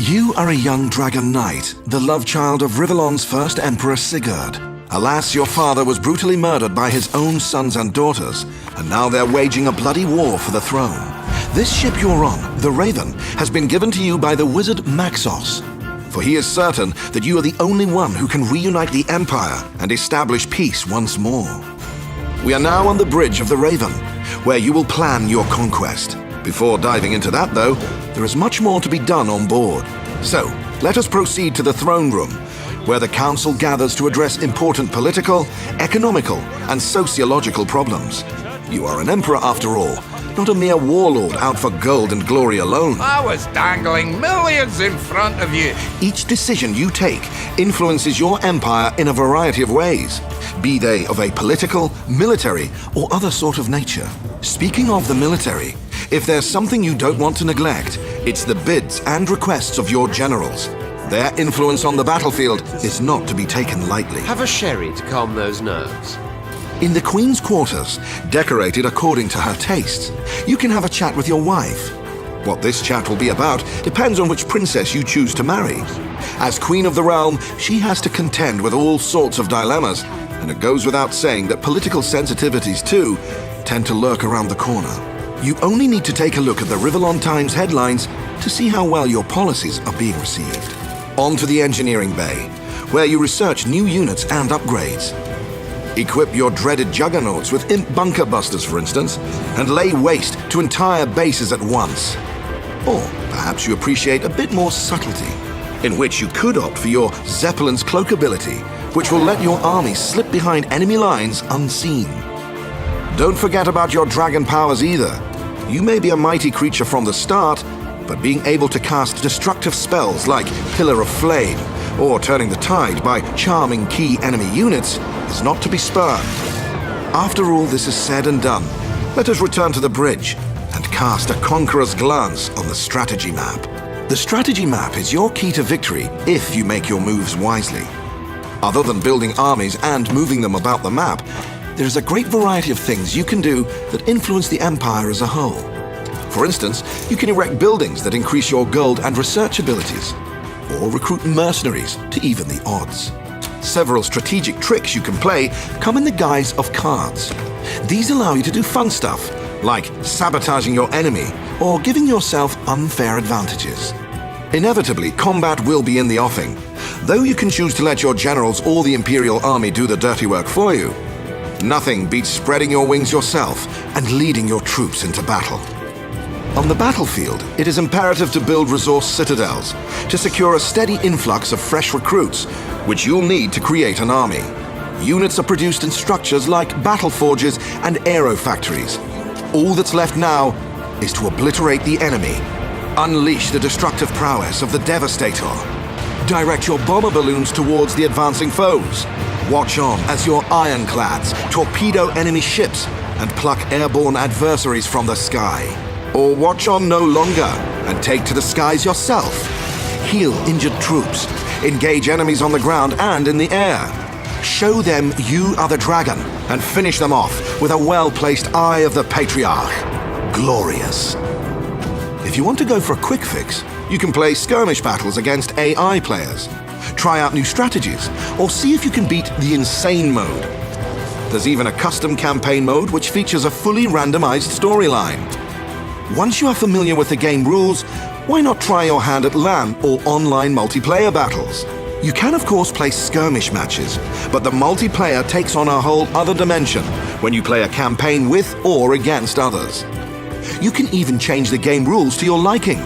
You are a young dragon knight, the love child of Rivellon's first emperor Sigurd. Alas, your father was brutally murdered by his own sons and daughters, and now they're waging a bloody war for the throne. This ship you're on, the Raven, has been given to you by the wizard Maxos, for he is certain that you are the only one who can reunite the Empire and establish peace once more. We are now on the bridge of the Raven, where you will plan your conquest. Before diving into that, though, there is much more to be done on board. So, let us proceed to the throne room, where the council gathers to address important political, economical, and sociological problems. You are an emperor after all, not a mere warlord out for gold and glory alone. I was dangling millions in front of you. Each decision you take influences your empire in a variety of ways, be they of a political, military, or other sort of nature. Speaking of the military, if there's something you don't want to neglect, it's the bids and requests of your generals. Their influence on the battlefield is not to be taken lightly. Have a sherry to calm those nerves. In the Queen's quarters, decorated according to her tastes, you can have a chat with your wife. What this chat will be about depends on which princess you choose to marry. As Queen of the Realm, she has to contend with all sorts of dilemmas, and it goes without saying that political sensitivities, too, tend to lurk around the corner. You only need to take a look at the Rivellon Times headlines to see how well your policies are being received. On to the engineering bay, where you research new units and upgrades. Equip your dreaded juggernauts with imp bunker busters, for instance, and lay waste to entire bases at once. Or perhaps you appreciate a bit more subtlety, in which you could opt for your Zeppelin's cloak ability, which will let your army slip behind enemy lines unseen. Don't forget about your dragon powers either. You may be a mighty creature from the start, but being able to cast destructive spells like Pillar of Flame, or turning the tide by charming key enemy units, is not to be spurned. After all this is said and done, let us return to the bridge and cast a conqueror's glance on the strategy map. The strategy map is your key to victory if you make your moves wisely. Other than building armies and moving them about the map, there is a great variety of things you can do that influence the Empire as a whole. For instance, you can erect buildings that increase your gold and research abilities, or recruit mercenaries to even the odds. Several strategic tricks you can play come in the guise of cards. These allow you to do fun stuff, like sabotaging your enemy or giving yourself unfair advantages. Inevitably, combat will be in the offing, though you can choose to let your generals or the Imperial Army do the dirty work for you. Nothing beats spreading your wings yourself and leading your troops into battle. On the battlefield, it is imperative to build resource citadels to secure a steady influx of fresh recruits, which you'll need to create an army. Units are produced in structures like battle forges and aero factories. All that's left now is to obliterate the enemy, unleash the destructive prowess of the Devastator, direct your bomber balloons towards the advancing foes, watch on as your ironclads torpedo enemy ships and pluck airborne adversaries from the sky. Or watch on no longer and take to the skies yourself. Heal injured troops, engage enemies on the ground and in the air. Show them you are the dragon and finish them off with a well-placed Eye of the Patriarch. Glorious. If you want to go for a quick fix, you can play skirmish battles against AI players, try out new strategies, or see if you can beat the insane mode. There's even a custom campaign mode which features a fully randomized storyline. Once you are familiar with the game rules, why not try your hand at LAN or online multiplayer battles? You can of course play skirmish matches, but the multiplayer takes on a whole other dimension when you play a campaign with or against others. You can even change the game rules to your liking.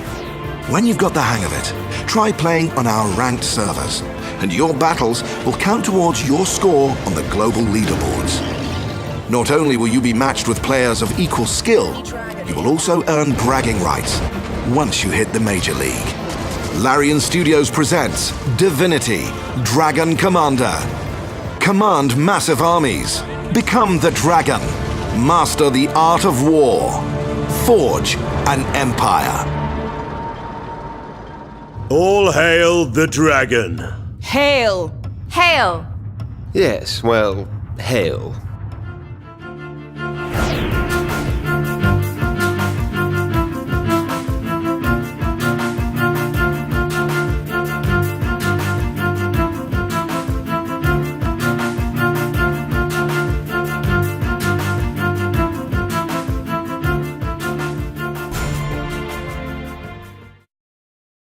When you've got the hang of it, try playing on our ranked servers, and your battles will count towards your score on the global leaderboards. Not only will you be matched with players of equal skill, you will also earn bragging rights once you hit the Major League. Larian Studios presents Divinity, Dragon Commander. Command massive armies. Become the dragon. Master the art of war. Forge an empire. All hail the dragon. Hail! Hail! Yes, well, hail.